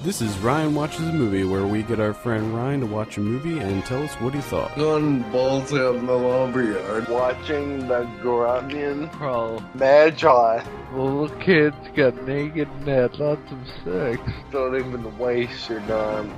This is Ryan Watches a Movie, where we get our friend Ryan to watch a movie and tell us what he thought. Going balls out in the lumberyard. Watching the Grunion crawl. Magi. Little kids got naked and had lots of sex. Don't even waste your time.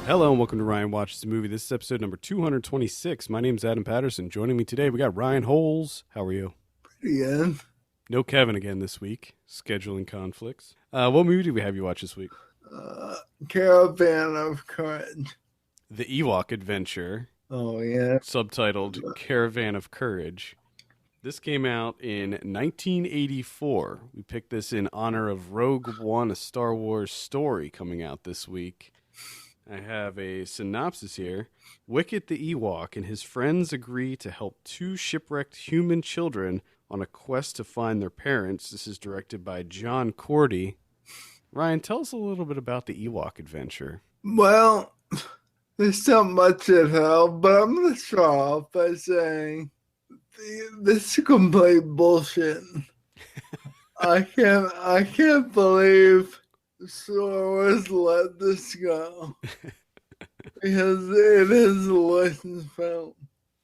Hello and welcome to Ryan Watches a Movie. This is episode number 226. My name's Adam Patterson. Joining me today, we got Ryan Holes. How are you? Pretty good. No Kevin again this week. Scheduling conflicts. What movie do we have you watch this week? Caravan of Courage. The Ewok Adventure. Oh, yeah. Subtitled Caravan of Courage. This came out in 1984. We picked this in honor of Rogue One, a Star Wars story coming out this week. I have a synopsis here. Wicket the Ewok and his friends agree to help two shipwrecked human children on a quest to find their parents. This is directed by John Cordy. Ryan, tell us a little bit about the Ewok Adventure. Well, there's not much at help, but I'm going to start off by saying this is complete bullshit. I can't believe Star Wars let this go. Because it is a licensed film.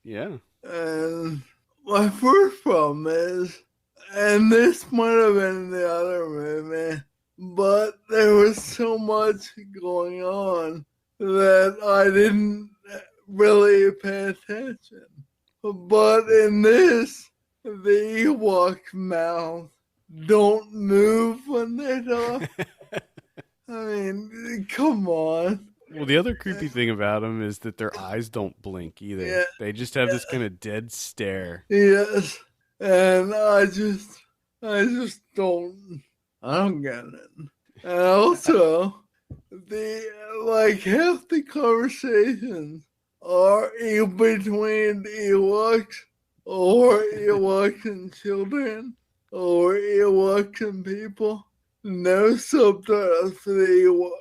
Yeah. And my first problem is, and this might have been the other movie, but there was so much going on that I didn't really pay attention. But in this, the Ewok's mouth don't move when they talk. I mean, come on. Well, the other creepy thing about them is that their eyes don't blink either. Yeah. They just have this kind of dead stare. Yes. And I just don't get it. And also, half the conversations are between Ewoks, or Ewoks and children, or Ewoks and people. No subtitles for the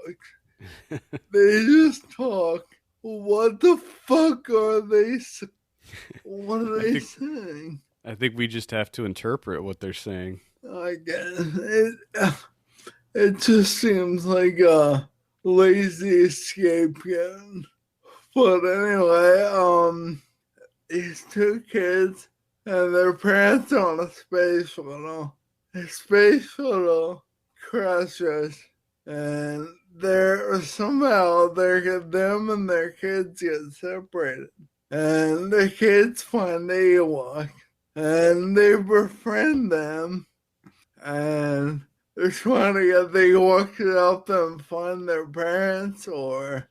Ewoks. They just talk. What the fuck are they saying? What are they saying? I think we just have to interpret what they're saying. I guess it just seems like a lazy scapegoat. But anyway, these two kids and their parents on a space shuttle. The space shuttle crashes, and somehow them and their kids get separated. And the kids find the Ewok, and they befriend them, and they're trying to get the Ewoks to help them find their parents, or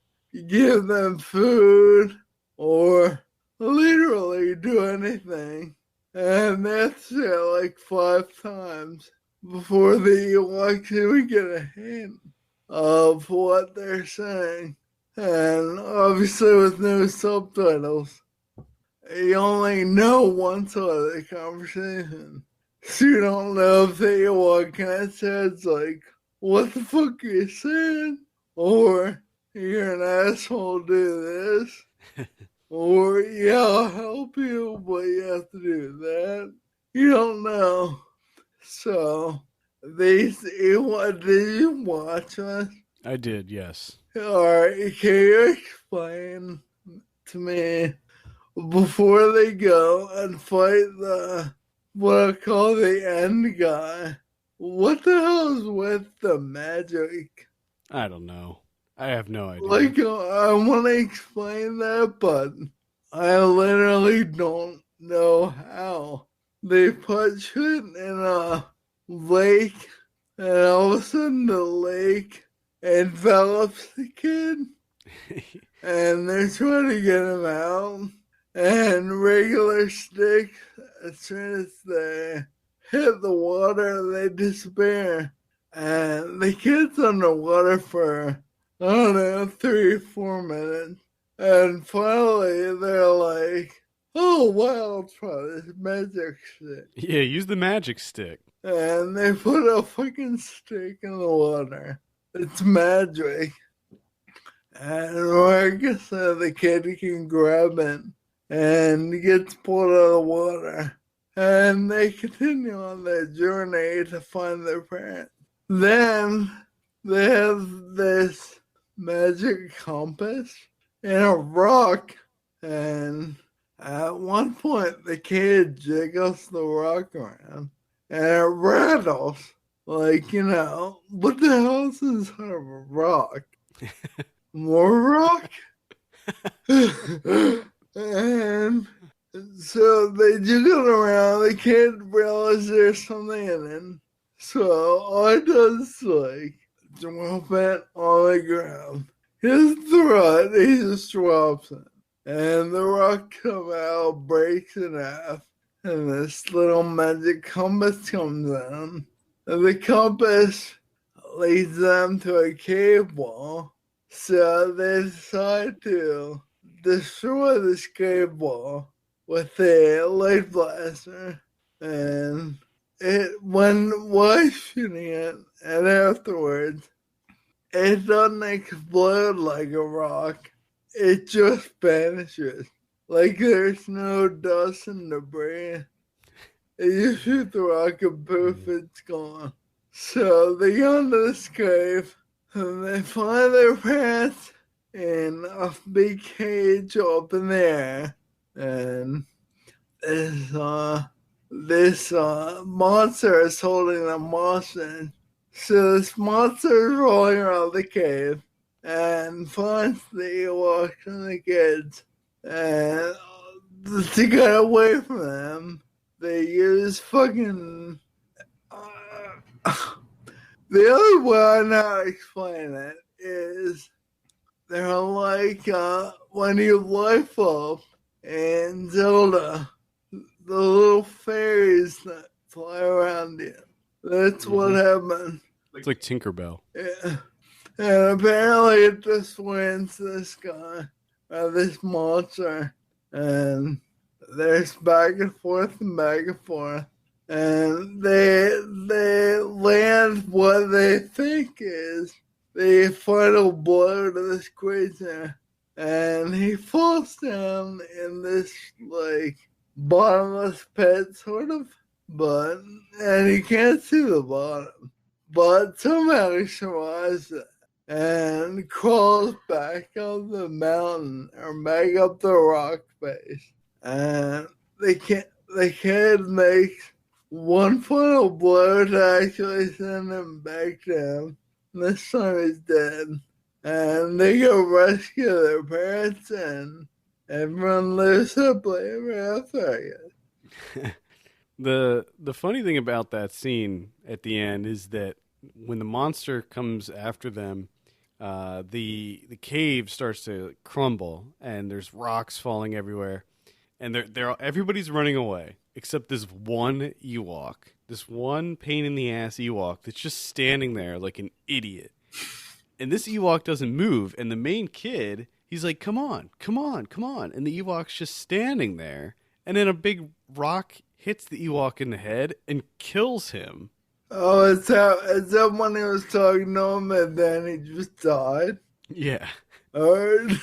give them food, or literally do anything. And that's it like 5 times before the Ewoks even get a hint of what they're saying. And obviously with no subtitles, you only know one side of the conversation. So you don't know if the Ewok kind of says like, what the fuck are you saying? Or, you're an asshole, do this. Or, yeah, I'll help you, but you have to do that. You don't know. So, did you watch us? I did, yes. Alright, can you explain to me, before they go and fight what I call the end guy, what the hell is with the magic? I don't know. I have no idea. I want to explain that, but I literally don't know how. They put shit in a lake, and all of a sudden the lake envelops the kid, and they're trying to get him out, and regular sticks, as soon as they hit the water, they disappear, and the kid's underwater for, I don't know, 3 or 4 minutes, and finally they're like, oh wow, I'll try this magic stick. Yeah, use the magic stick. And they put a fucking stick in the water. It's magic. And like I said, the kid can grab it and gets pulled out of the water. And they continue on their journey to find their parents. Then they have this magic compass and a rock, and at one point the kid jiggles the rock around and it rattles. Like, what the hell is inside of a rock? More rock? And so they jiggle around, the kid realizes there's something in it. So all it does is like drop it on the ground. His throat, he just drops it. And the rock comes out, breaks in half, and this little magic compass comes in. And the compass leads them to a cave wall. So they decide to destroy this cave wall with a light blaster. And when shooting it, and afterwards, it doesn't explode like a rock. It just vanishes. Like there's no dust and debris. You shoot the rock and poof, it's gone. So they go into this cave and they find their parents in a big cage up in the air. And this monster is holding them hostage. So this monster is rolling around the cave and finds the Ewoks and the kids. And to get away from them, they use fucking. The only way I know how to explain it is they're like when you life up in Zelda, the little fairies that fly around you. That's what happened. It's like Tinkerbell. Yeah. And apparently it just wins this guy, this monster. And there's back and forth and back and forth. And they land what they think is the final blow to this creature. And he falls down in this, like, bottomless pit, sort of. And he can't see the bottom. But somehow he survives it and crawls back up the mountain or back up the rock face. And the kid makes one final blow to actually send him back down. This time he's dead. And they go rescue their parents and everyone lives happily ever after, I guess. The funny thing about that scene at the end is that when the monster comes after them, the cave starts to crumble and there's rocks falling everywhere, and everybody's running away except this one Ewok, this one pain in the ass Ewok that's just standing there like an idiot. And this Ewok doesn't move, and the main kid, he's like, "Come on, come on, come on!" And the Ewok's just standing there, and then a big rock hits the Ewok in the head and kills him. Oh, is that when he was talking to him and then he just died? Yeah. Alright.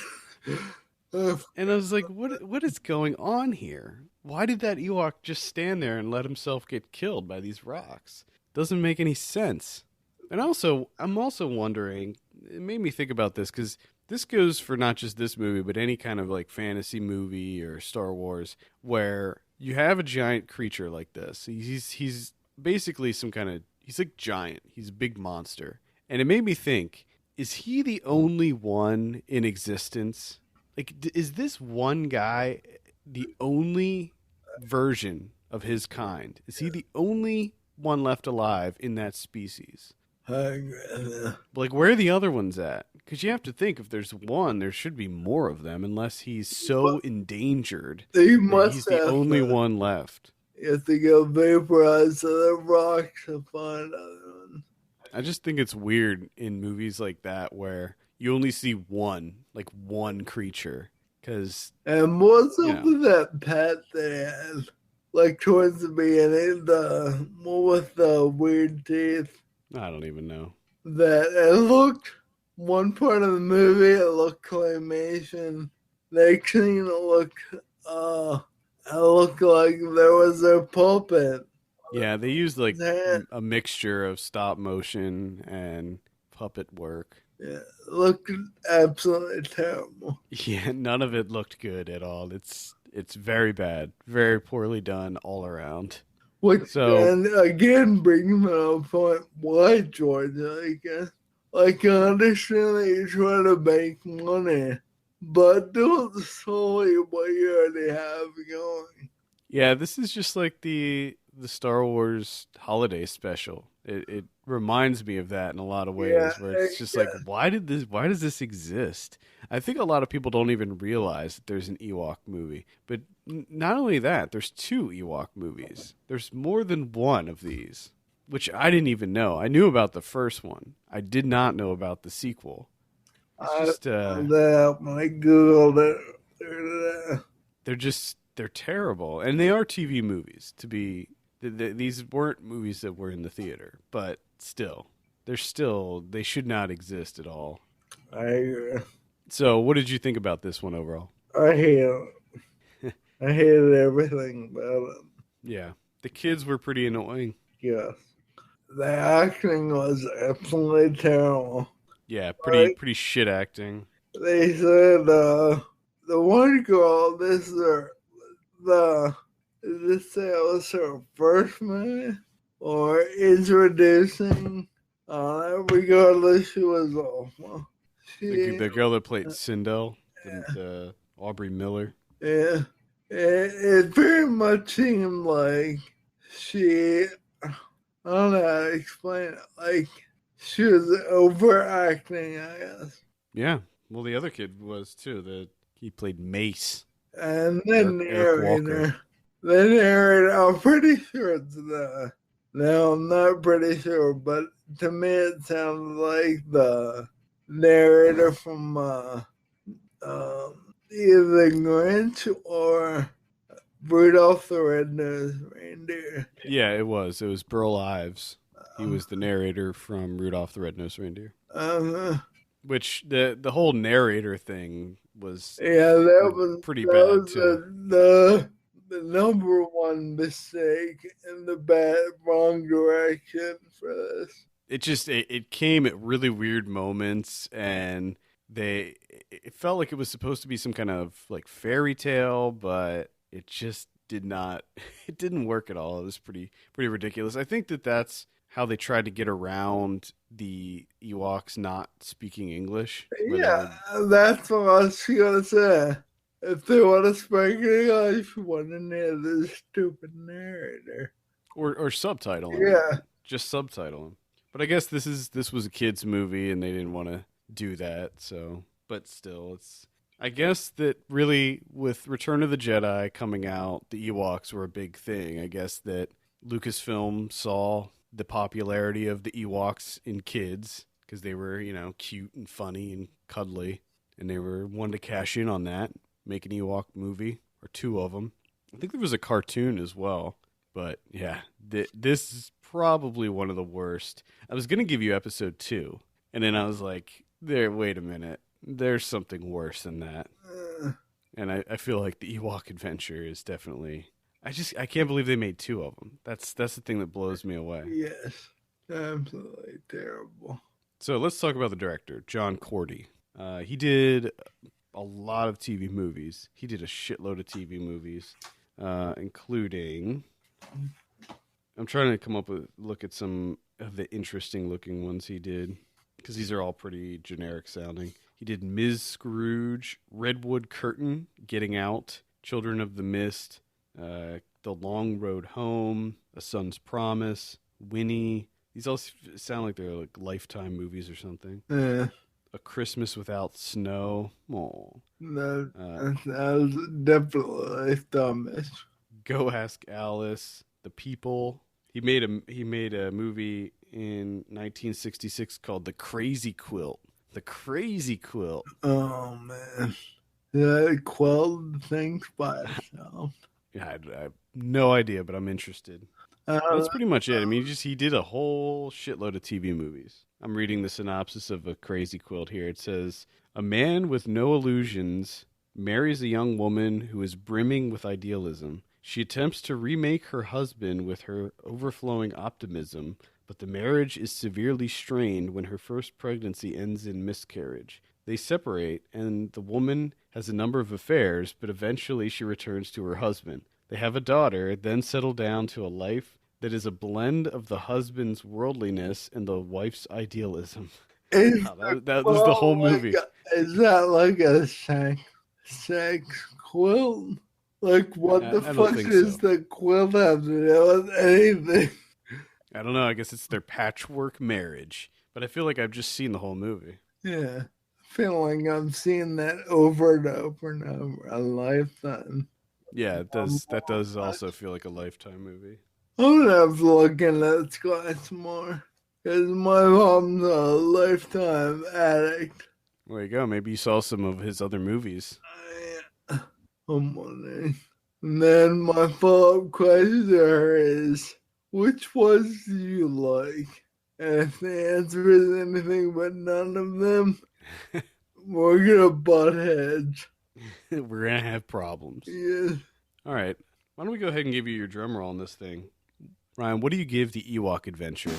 And I was like, what is going on here? Why did that Ewok just stand there and let himself get killed by these rocks? Doesn't make any sense. And I'm also wondering, it made me think about this, because this goes for not just this movie, but any kind of like fantasy movie or Star Wars, where you have a giant creature like this. He's basically he's like giant. He's a big monster. And it made me think, is he the only one in existence? Like, is this one guy the only version of his kind? Is he the only one left alive in that species? Like, where are the other ones at? Because you have to think, if there's one, there should be more of them, unless he's so endangered that he's the only one left. You have to go vaporize the rocks to find other ones. I just think it's weird in movies like that where you only see one creature. And what's up with that pet they had? Like towards the beginning, the one with the weird teeth. I don't even know. That it looked, one part of the movie, it looked claymation. Next scene, it looked like there was a puppet. Yeah, they used like a mixture of stop motion and puppet work. Yeah, looked absolutely terrible. Yeah, none of it looked good at all. It's very bad, very poorly done all around. Which So then again brings me to a point why Georgia, I guess. Like, I understand that you're trying to make money, but don't solely what you already have going. yeah, this is just like the Star Wars holiday special. It reminds me of that in a lot of Yeah, ways, where it's just like, yeah, why does this exist? I think a lot of people don't even realize that there's an Ewok movie. But not only that, there's two Ewok movies. There's more than one of these, which I didn't even know. I knew about the first one. I did not know about the sequel. It's I just found that when I Googled it. they're terrible, and they are TV movies. To be these weren't movies that were in the theater, but still, they should not exist at all. I agree. So, what did you think about this one overall? I hate it. I hated everything about it. Yeah, the kids were pretty annoying. Yes. The acting was absolutely terrible. Yeah, Like, pretty shit acting. they said the one girl, the this was her first movie or introducing. Regardless, she was awful. The girl that played Sindel, Aubrey Miller. Yeah, it very much seemed like she. I don't know how to explain it. Like, she was overacting, I guess. Yeah, well, the other kid was too. He played Mace. And then Eric Walker. the narrator, I'm pretty sure it's no, I'm not pretty sure, but to me it sounds like the narrator from either Grinch or Rudolph the Red-Nosed Reindeer. Yeah, it was. It was Burl Ives. He was the narrator from Rudolph the Red-Nosed Reindeer. Which the whole narrator thing was that was pretty bad too. The number one mistake in the wrong direction for this. It came at really weird moments, and it felt like it was supposed to be some kind of like fairy tale, but it just did not. It didn't work at all. It was pretty ridiculous. I think that's how they tried to get around the Ewoks not speaking English. Yeah, that's what I was gonna say. If they want to speak English, wouldn't need this stupid narrator. Or subtitle him. Yeah. Just subtitle him. But I guess this was a kid's movie and they didn't want to do that, so but still I guess that really with Return of the Jedi coming out, the Ewoks were a big thing. I guess that Lucasfilm saw the popularity of the Ewoks in kids because they were, cute and funny and cuddly, and they were wanting to cash in on that, make an Ewok movie or two of them. I think there was a cartoon as well, but yeah, this is probably one of the worst. I was gonna give you episode 2, and then I was like, wait a minute, there's something worse than that. And I feel like the Ewok Adventure is definitely. I can't believe they made 2 of them. That's the thing that blows me away. Yes, absolutely terrible. So let's talk about the director, John Cordy. He did a lot of TV movies. He did a shitload of TV movies, including. I'm trying to look at some of the interesting looking ones he did, because these are all pretty generic sounding. He did Ms. Scrooge, Redwood Curtain, Getting Out, Children of the Mist, The Long Road Home, A Son's Promise, Winnie. These all sound like they're like Lifetime movies or something. Yeah. A Christmas Without Snow. Oh. That was definitely Thomas. Go Ask Alice. The People. He made a movie in 1966 called The Crazy Quilt. The Crazy Quilt. Oh man, that quelled things by itself. Yeah, I have no idea, but I'm interested. That's pretty much it. I mean, he did a whole shitload of TV movies. I'm reading the synopsis of A Crazy Quilt here. It says, a man with no illusions marries a young woman who is brimming with idealism. She attempts to remake her husband with her overflowing optimism, but the marriage is severely strained when her first pregnancy ends in miscarriage. They separate, and the woman has a number of affairs, but eventually she returns to her husband. They have a daughter, then settle down to a life that is a blend of the husband's worldliness and the wife's idealism. Is Wow, that was the whole movie. is that like a sex quilt? Like, what the I don't fuck think does so. the quilt have to do with anything? I don't know. I guess it's their patchwork marriage. But I feel like I've just seen the whole movie. Yeah. I feel like I've seen that over and over and over a lifetime. Yeah, it does. That does also feel like a Lifetime movie. I'm gonna have to look in that class more. Because my mom's a lifetime addict. There you go. Maybe you saw some of his other movies. I'm wondering. And then my follow-up question to her is, which ones do you like? And if the answer is anything but none of them, we're gonna butt heads. We're gonna have problems. Yeah. All right. Why don't we go ahead and give you your drum roll on this thing, Ryan? What do you give the Ewok Adventure?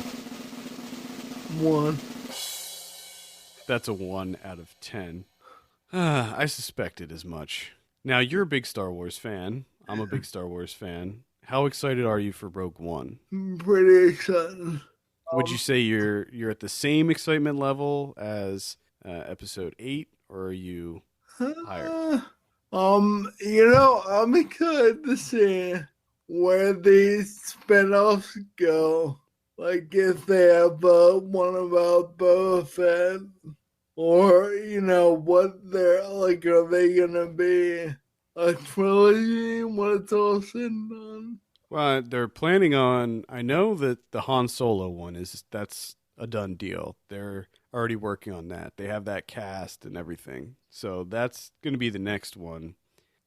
1. That's a 1 out of 10. I suspected as much. Now you're a big Star Wars fan. I'm a big Star Wars fan. How excited are you for Rogue One? I'm pretty excited. Would you say you're at the same excitement level as Episode 8, or are you higher? I'm excited to see where these spinoffs go. Like if they have one about Boba Fett, or what they're like. Are they gonna be a trilogy when it's all said and done? Well, they're planning on. I know that the Han Solo one that's a done deal. They're already working on that. They have that cast and everything, so that's going to be the next one.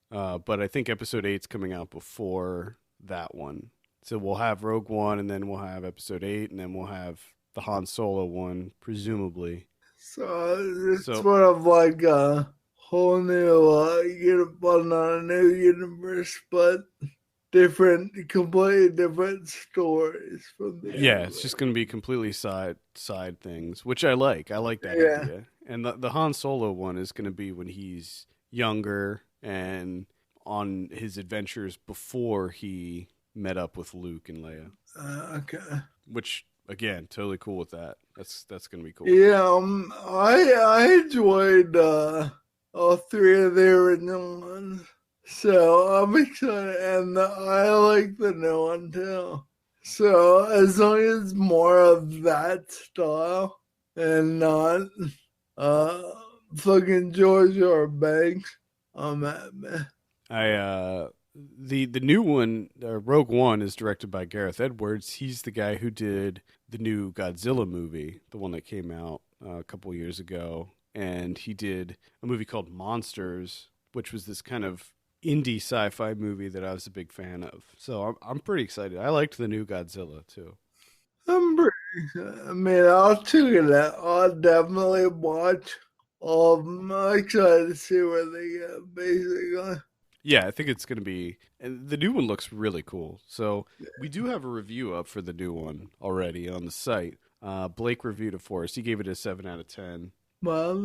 But I think Episode 8's coming out before that one. So we'll have Rogue One, and then we'll have Episode 8, and then we'll have the Han Solo one, presumably. So it's sort of like a whole new, well, not a new universe, but completely different stories from the Yeah, it's just going to be completely side things, which I like. I like that idea. And the Han Solo one is going to be when he's younger and on his adventures before he met up with Luke and Leia. Okay. Which, again, totally cool with that. That's going to be cool. Yeah, I enjoyed all 3 of the original ones. So I'm excited, and I like the new one too. So as long as more of that style and not fucking George or Banks, I'm happy. The new one, Rogue One, is directed by Gareth Edwards. He's the guy who did the new Godzilla movie, the one that came out a couple years ago, and he did a movie called Monsters, which was this kind of indie sci-fi movie that I was a big fan of. So I'm pretty excited. I liked the new Godzilla too. I'm pretty excited. I mean, I'll check it out. I'll definitely watch all of them. I'm excited to see where they go, basically. Yeah, I think it's going to be, and the new one looks really cool. So we do have a review up for the new one already on the site. Blake reviewed it for us. He gave it a 7 out of 10. Well,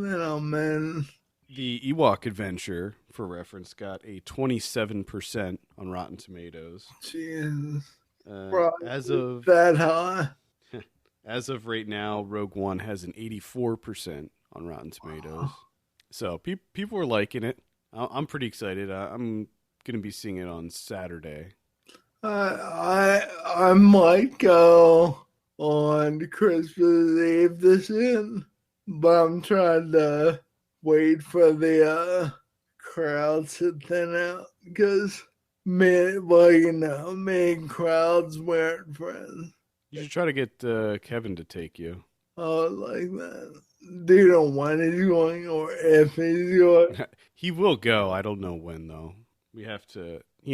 man. The Ewok Adventure, for reference, got a 27% on Rotten Tomatoes. Jesus. As of that high. As of right now, Rogue One has an 84% on Rotten Tomatoes. So people are liking it. I'm pretty excited. I'm going to be seeing it on Saturday. I might go on Christmas Eve this in, but I'm trying to wait for the crowds to thin out because me and crowds weren't friends. You should try to get Kevin to take you. Oh, like that. Do you know when he's going or if he's going? He will go. I don't know when, though. He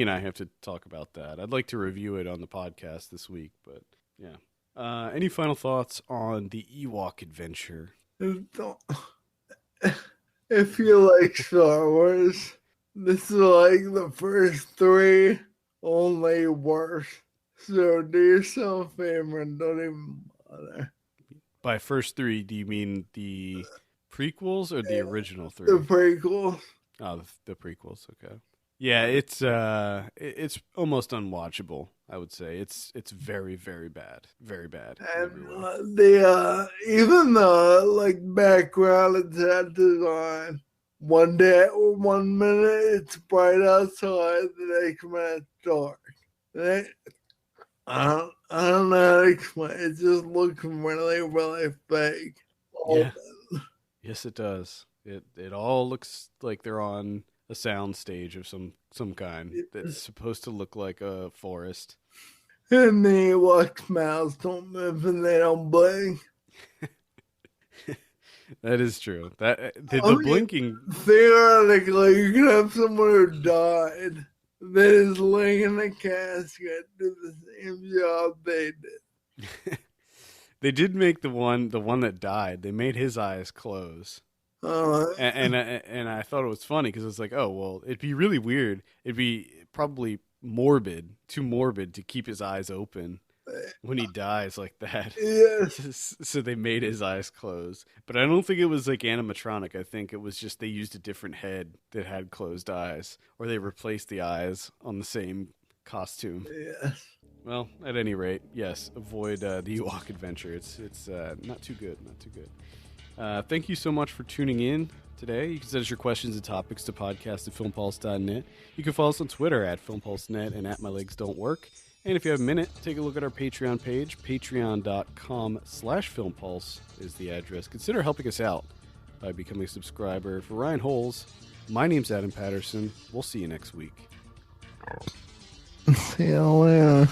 and I have to talk about that. I'd like to review it on the podcast this week, but yeah. Any final thoughts on the Ewok Adventure? If you like Star Wars, this is like the first 3, only worse. So do yourself a favor and don't even better. By first three, do you mean the prequels or the original three? The prequels. Oh, the prequels. Okay. Yeah, it's almost unwatchable. I would say it's very, very bad, very bad. And the even the like background and set design. 1 minute it's bright outside, the next minute it's dark. I don't know how to explain. It just looks really, really fake. Yeah. Yes, it does. It all looks like they're on a sound stage of some kind that's supposed to look like a forest. And the Ewok's mouths don't move and they don't blink. That is true. That the blinking. Theoretically, you could have someone who died that is laying in a casket do the same job they did. They did make the one that died. They made his eyes close. And I thought it was funny because it's like, oh well, it'd be really weird. It'd be probably too morbid to keep his eyes open when he dies like that. Yes. So they made his eyes close. But I don't think it was like animatronic. I think it was just they used a different head that had closed eyes, or they replaced the eyes on the same costume. Yes. Well, at any rate, yes, avoid the Ewok Adventure. It's not too good, not too good. Thank you so much for tuning in today. You can send us your questions and topics to podcast@filmpulse.net. You can follow us on Twitter @filmpulsenet and @mylegsdon'twork. And if you have a minute, take a look at our Patreon page. Patreon.com/filmpulse is the address. Consider helping us out by becoming a subscriber. For Ryan Holes, my name's Adam Patterson. We'll see you next week. See you later.